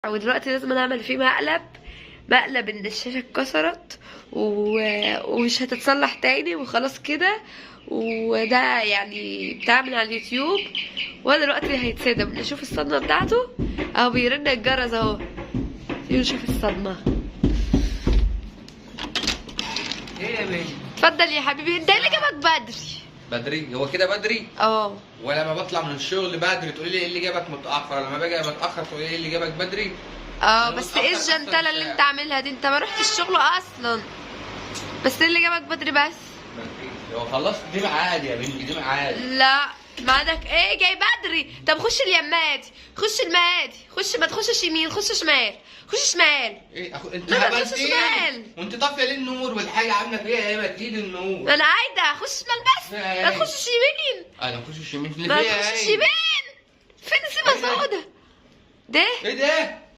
ودلوقتي لازم نعمل فيه مقلب ان الشاشة اتكسرت ومش هتتصلح تاني وخلاص كده. وده يعني بتاع من على اليوتيوب، وانا دلوقتي هيتصدم. نشوف الصدمة بتاعته اهو، بيرن الجرس اهو. نشوف الصدمة. ايه يا بنت؟ اتفضل يا حبيبي. انت ايه اللي جابك بدري؟ بدري؟ هو كده بدري؟ اه. ولما بطلع من الشغل بدري تقولي لي ايه اللي جابك متاخر، لما باجي متاخر تقولي لي ايه اللي جابك بدري؟ اه بس ايه الجنتلة اللي انت عاملها دي؟ انت ما رحتش الشغل اصلا. بس ايه اللي جابك بدري بس؟ هو خلصت دي ميعاد يا بنتي، دي ميعاد. لا ميعادك ايه؟ جاي بدري. طب خش اليمادي، خش المادي، خش، ما تخشش يمين، خش شمال، خش شمال. ايه انت لا عملت خش ايه؟ شمال. وانت طافيه ليه النور والحاجه عامله فيها ايه؟ ما تقيد النور. انا عايده اخش شمال بس، ما تخشش يمين. انا اخش الشمال اللي ما فيها تخشش ايه؟ يمين. فين السيمه سودا ده؟ ايه ده؟